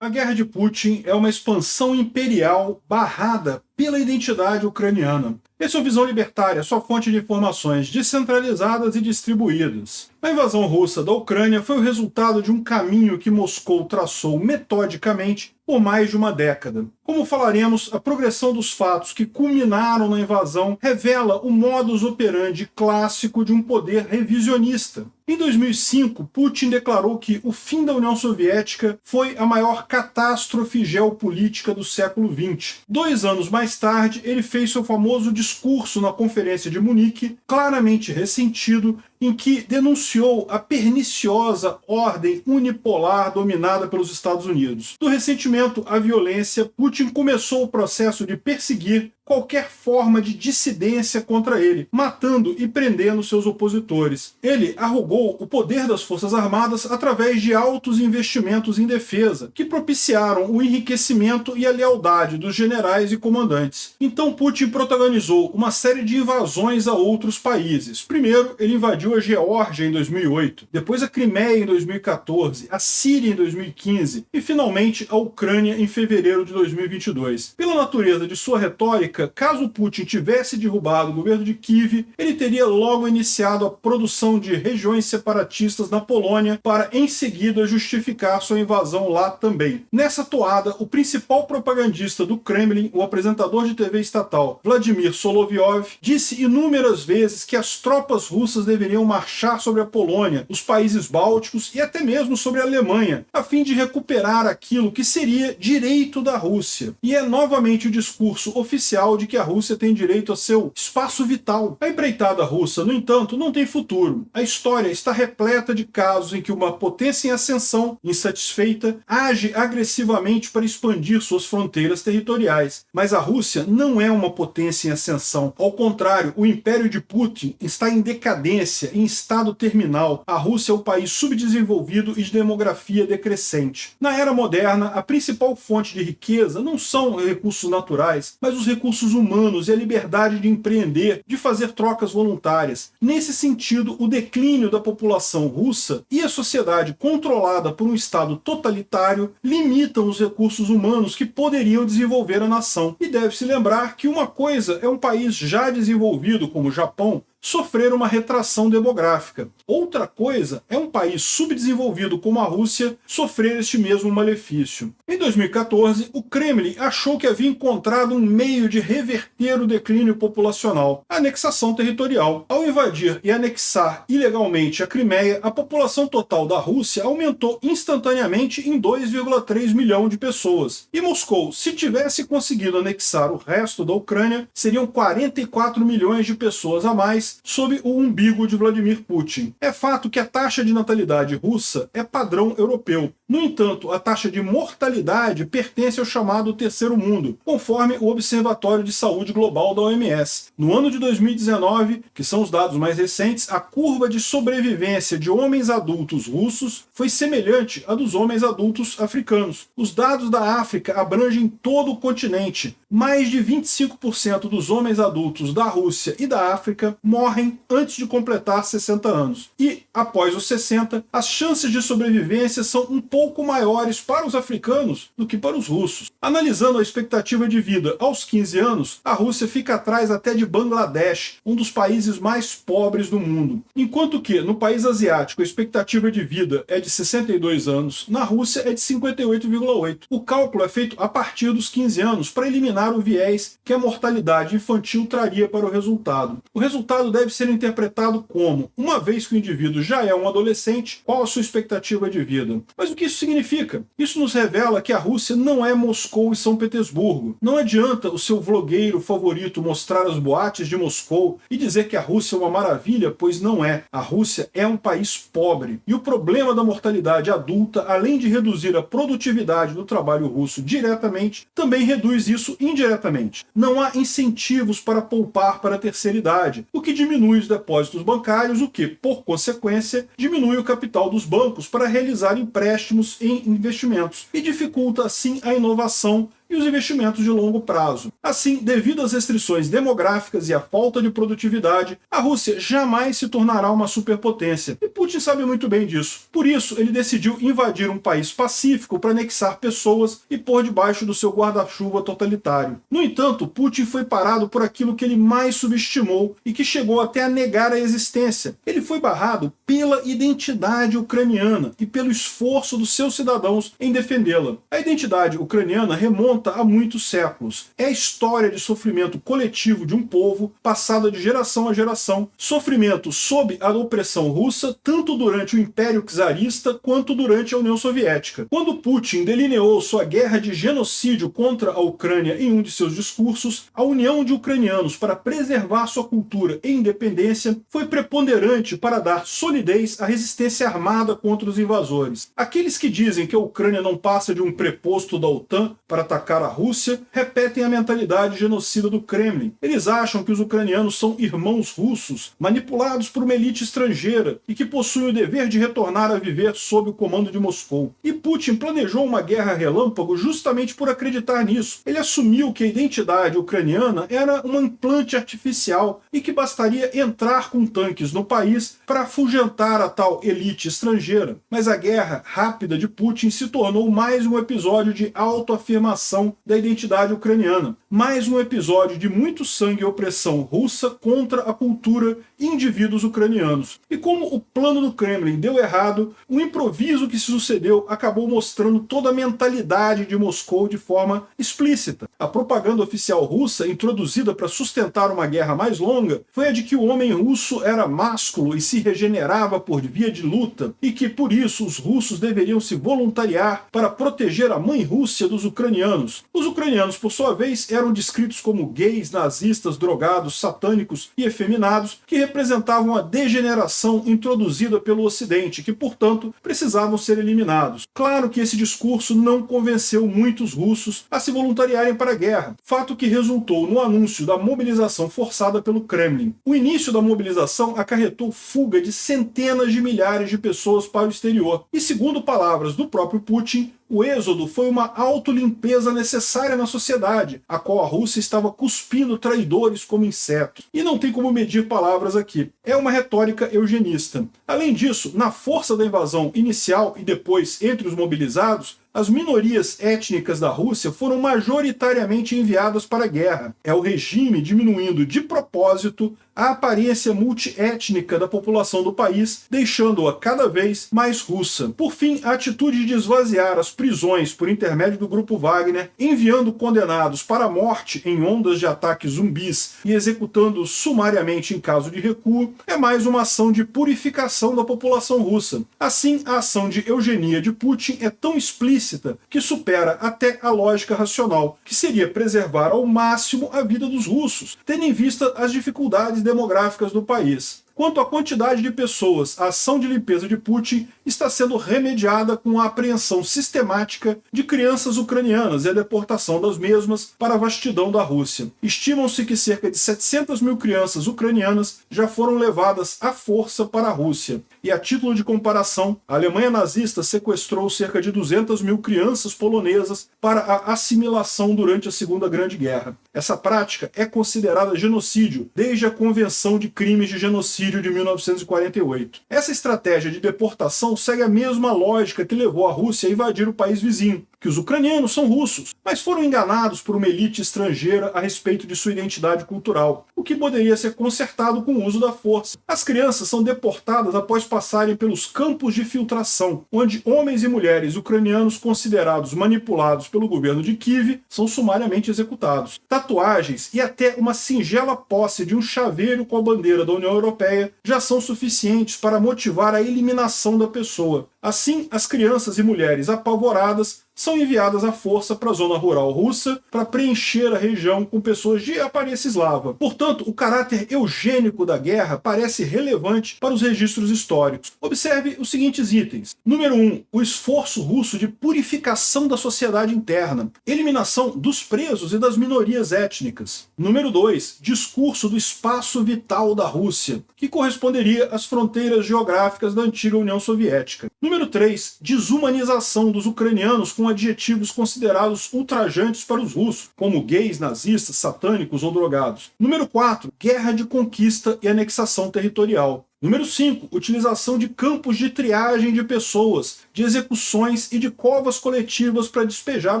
A guerra de Putin é uma expansão imperial barrada pela identidade ucraniana. Essa é uma visão libertária, sua fonte de informações descentralizadas e distribuídas. A invasão russa da Ucrânia foi o resultado de um caminho que Moscou traçou metodicamente por mais de uma década. Como falaremos, a progressão dos fatos que culminaram na invasão revela o modus operandi clássico de um poder revisionista. Em 2005, Putin declarou que o fim da União Soviética foi a maior catástrofe geopolítica do século XX. 2 anos mais tarde, ele fez seu famoso discurso na Conferência de Munique, claramente ressentido, em que denunciou a perniciosa ordem unipolar dominada pelos Estados Unidos. Do ressentimento à violência, Putin começou o processo de perseguir qualquer forma de dissidência contra ele, matando e prendendo seus opositores. Ele arrogou o poder das Forças Armadas através de altos investimentos em defesa, que propiciaram o enriquecimento e a lealdade dos generais e comandantes. Então Putin protagonizou uma série de invasões a outros países. Primeiro, ele invadiu a Geórgia em 2008, depois a Crimeia em 2014, a Síria em 2015 e finalmente a Ucrânia em fevereiro de 2022. Pela natureza de sua retórica, caso Putin tivesse derrubado o governo de Kiev, ele teria logo iniciado a produção de regiões separatistas na Polônia para em seguida justificar sua invasão lá também. Nessa toada, o principal propagandista do Kremlin, o apresentador de TV estatal Vladimir Solovyov, disse inúmeras vezes que as tropas russas deveriam marchar sobre a Polônia, os países bálticos e até mesmo sobre a Alemanha, a fim de recuperar aquilo que seria direito da Rússia. E é novamente o discurso oficial de que a Rússia tem direito a seu espaço vital. A empreitada russa, no entanto, não tem futuro. A história está repleta de casos em que uma potência em ascensão, insatisfeita, age agressivamente para expandir suas fronteiras territoriais. Mas a Rússia não é uma potência em ascensão. Ao contrário, o império de Putin está em decadência, em estado terminal. A Rússia é um país subdesenvolvido e de demografia decrescente. Na era moderna, a principal fonte de riqueza não são recursos naturais, mas os recursos humanos e a liberdade de empreender, de fazer trocas voluntárias. Nesse sentido, o declínio da população russa e a sociedade controlada por um Estado totalitário limitam os recursos humanos que poderiam desenvolver a nação. E deve-se lembrar que uma coisa é um país já desenvolvido, como o Japão, sofrer uma retração demográfica. Outra coisa é um país subdesenvolvido como a Rússia sofrer este mesmo malefício. Em 2014, o Kremlin achou que havia encontrado um meio de reverter o declínio populacional, a anexação territorial. Ao invadir e anexar ilegalmente a Crimeia, a população total da Rússia aumentou instantaneamente em 2,3 milhões de pessoas. E Moscou, se tivesse conseguido anexar o resto da Ucrânia, seriam 44 milhões de pessoas a mais sob o umbigo de Vladimir Putin. É fato que a taxa de natalidade russa é padrão europeu. No entanto, a taxa de mortalidade pertence ao chamado terceiro mundo, conforme o Observatório de Saúde Global da OMS. No ano de 2019, que são os dados mais recentes, a curva de sobrevivência de homens adultos russos foi semelhante à dos homens adultos africanos. Os dados da África abrangem todo o continente. Mais de 25% dos homens adultos da Rússia e da África morrem antes de completar 60 anos. E, após os 60, as chances de sobrevivência são um pouco maiores para os africanos do que para os russos. Analisando a expectativa de vida aos 15 anos, a Rússia fica atrás até de Bangladesh, um dos países mais pobres do mundo. Enquanto que, no país asiático, a expectativa de vida é de 62 anos, na Rússia é de 58,8. O cálculo é feito a partir dos 15 anos para eliminar o viés que a mortalidade infantil traria para o resultado. O resultado deve ser interpretado como, uma vez que o indivíduo já é um adolescente, qual a sua expectativa de vida? Mas o que isso significa? Isso nos revela que a Rússia não é Moscou e São Petersburgo. Não adianta o seu vlogueiro favorito mostrar as boates de Moscou e dizer que a Rússia é uma maravilha, pois não é. A Rússia é um país pobre. E o problema da mortalidade adulta, além de reduzir a produtividade do trabalho russo diretamente, também reduz isso indiretamente. Não há incentivos para poupar para a terceira idade, o que diminui os depósitos bancários, o que, por consequência, diminui o capital dos bancos para realizar empréstimos em investimentos e dificulta, assim, a inovação e os investimentos de longo prazo. Assim, devido às restrições demográficas e à falta de produtividade, a Rússia jamais se tornará uma superpotência. E Putin sabe muito bem disso. Por isso, ele decidiu invadir um país pacífico para anexar pessoas e pôr debaixo do seu guarda-chuva totalitário. No entanto, Putin foi parado por aquilo que ele mais subestimou e que chegou até a negar a existência. Ele foi barrado pela identidade ucraniana e pelo esforço dos seus cidadãos em defendê-la. A identidade ucraniana remonta a muitos séculos. É a história de sofrimento coletivo de um povo, passada de geração a geração, sofrimento sob a opressão russa, tanto durante o Império Czarista quanto durante a União Soviética. Quando Putin delineou sua guerra de genocídio contra a Ucrânia em um de seus discursos, a união de ucranianos para preservar sua cultura e independência foi preponderante para dar solidez à resistência armada contra os invasores. Aqueles que dizem que a Ucrânia não passa de um preposto da OTAN para atacar a Rússia repetem a mentalidade genocida do Kremlin. Eles acham que os ucranianos são irmãos russos, manipulados por uma elite estrangeira e que possuem o dever de retornar a viver sob o comando de Moscou. E Putin planejou uma guerra relâmpago justamente por acreditar nisso. Ele assumiu que a identidade ucraniana era um implante artificial e que bastaria entrar com tanques no país para afugentar a tal elite estrangeira. Mas a guerra rápida de Putin se tornou mais um episódio de autoafirmação da identidade ucraniana, mais um episódio de muito sangue e opressão russa contra a cultura e indivíduos ucranianos. E como o plano do Kremlin deu errado, o improviso que se sucedeu acabou mostrando toda a mentalidade de Moscou de forma explícita. A propaganda oficial russa, introduzida para sustentar uma guerra mais longa, foi a de que o homem russo era másculo e se regenerava por via de luta, e que por isso os russos deveriam se voluntariar para proteger a mãe Rússia dos ucranianos. Os ucranianos, por sua vez, eram descritos como gays, nazistas, drogados, satânicos e efeminados, que representavam a degeneração introduzida pelo Ocidente, que, portanto, precisavam ser eliminados. Claro que esse discurso não convenceu muitos russos a se voluntariarem para a guerra, fato que resultou no anúncio da mobilização forçada pelo Kremlin. O início da mobilização acarretou fuga de centenas de milhares de pessoas para o exterior, e segundo palavras do próprio Putin, o êxodo foi uma autolimpeza necessária na sociedade, a qual a Rússia estava cuspindo traidores como insetos. E não tem como medir palavras aqui. É uma retórica eugenista. Além disso, na força da invasão inicial e depois entre os mobilizados, as minorias étnicas da Rússia foram majoritariamente enviadas para a guerra. É o regime diminuindo de propósito a aparência multiétnica da população do país, deixando-a cada vez mais russa. Por fim, a atitude de esvaziar as prisões por intermédio do grupo Wagner, enviando condenados para a morte em ondas de ataques zumbis e executando-os sumariamente em caso de recuo, é mais uma ação de purificação da população russa. Assim, a ação de eugenia de Putin é tão explícita que supera até a lógica racional, que seria preservar ao máximo a vida dos russos, tendo em vista as dificuldades demográficas do país. Quanto à quantidade de pessoas, a ação de limpeza de Putin está sendo remediada com a apreensão sistemática de crianças ucranianas e a deportação das mesmas para a vastidão da Rússia. Estimam-se que cerca de 700 mil crianças ucranianas já foram levadas à força para a Rússia. E a título de comparação, a Alemanha nazista sequestrou cerca de 200 mil crianças polonesas para a assimilação durante a Segunda Grande Guerra. Essa prática é considerada genocídio desde a Convenção de Crimes de Genocídio de 1948. Essa estratégia de deportação segue a mesma lógica que levou a Rússia a invadir o país vizinho, que os ucranianos são russos, mas foram enganados por uma elite estrangeira a respeito de sua identidade cultural, o que poderia ser consertado com o uso da força. As crianças são deportadas após passarem pelos campos de filtração, onde homens e mulheres ucranianos considerados manipulados pelo governo de Kiev são sumariamente executados. Tatuagens e até uma singela posse de um chaveiro com a bandeira da União Europeia já são suficientes para motivar a eliminação da pessoa. Assim, as crianças e mulheres apavoradas são enviadas à força para a zona rural russa para preencher a região com pessoas de aparência eslava. Portanto, o caráter eugênico da guerra parece relevante para os registros históricos. Observe os seguintes itens. Número 1. O esforço russo de purificação da sociedade interna. Eliminação dos presos e das minorias étnicas. Número 2. Discurso do espaço vital da Rússia, que corresponderia às fronteiras geográficas da antiga União Soviética. Número 3. Desumanização dos ucranianos com adjetivos considerados ultrajantes para os russos, como gays, nazistas, satânicos ou drogados. Número 4. Guerra de conquista e anexação territorial. Número 5. Utilização de campos de triagem de pessoas, de execuções e de covas coletivas para despejar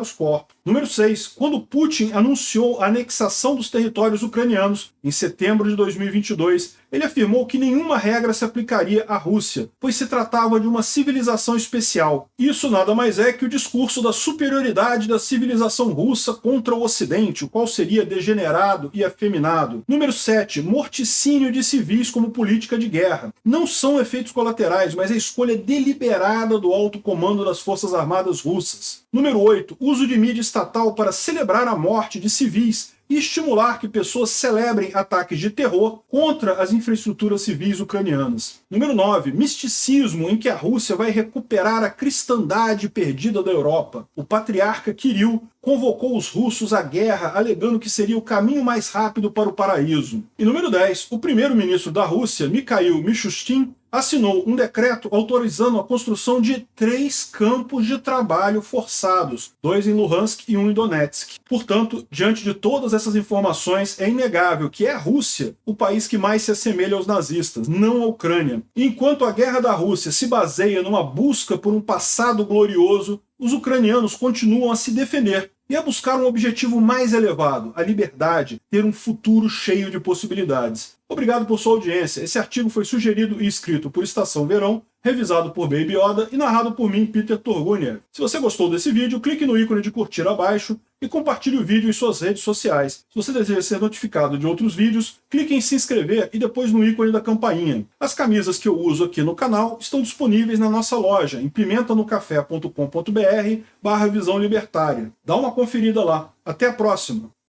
os corpos. Número 6. Quando Putin anunciou a anexação dos territórios ucranianos, em setembro de 2022, ele afirmou que nenhuma regra se aplicaria à Rússia, pois se tratava de uma civilização especial. Isso nada mais é que o discurso da superioridade da civilização russa contra o Ocidente, o qual seria degenerado e afeminado. Número 7. Morticínio de civis como política de guerra. Não são efeitos colaterais, mas a escolha deliberada do alto comando das Forças Armadas russas. Número 8. Uso de mídia estatal para celebrar a morte de civis e estimular que pessoas celebrem ataques de terror contra as infraestruturas civis ucranianas. Número 9. Misticismo em que a Rússia vai recuperar a cristandade perdida da Europa. O patriarca Kirill convocou os russos à guerra, alegando que seria o caminho mais rápido para o paraíso. E número 10. O primeiro-ministro da Rússia, Mikhail Mishustin, assinou um decreto autorizando a construção de 3 campos de trabalho forçados, 2 em Luhansk e 1 em Donetsk. Portanto, diante de todas essas informações, é inegável que é a Rússia o país que mais se assemelha aos nazistas, não a Ucrânia. E enquanto a guerra da Rússia se baseia numa busca por um passado glorioso, os ucranianos continuam a se defender e a buscar um objetivo mais elevado, a liberdade, ter um futuro cheio de possibilidades. Obrigado por sua audiência. Esse artigo foi sugerido e escrito por Estação Verão, revisado por Baby Yoda e narrado por mim, Peter Turguniev. Se você gostou desse vídeo, clique no ícone de curtir abaixo e compartilhe o vídeo em suas redes sociais. Se você deseja ser notificado de outros vídeos, clique em se inscrever e depois no ícone da campainha. As camisas que eu uso aqui no canal estão disponíveis na nossa loja em pimentanocafé.com.br/visão libertária. Dá uma conferida lá. Até a próxima!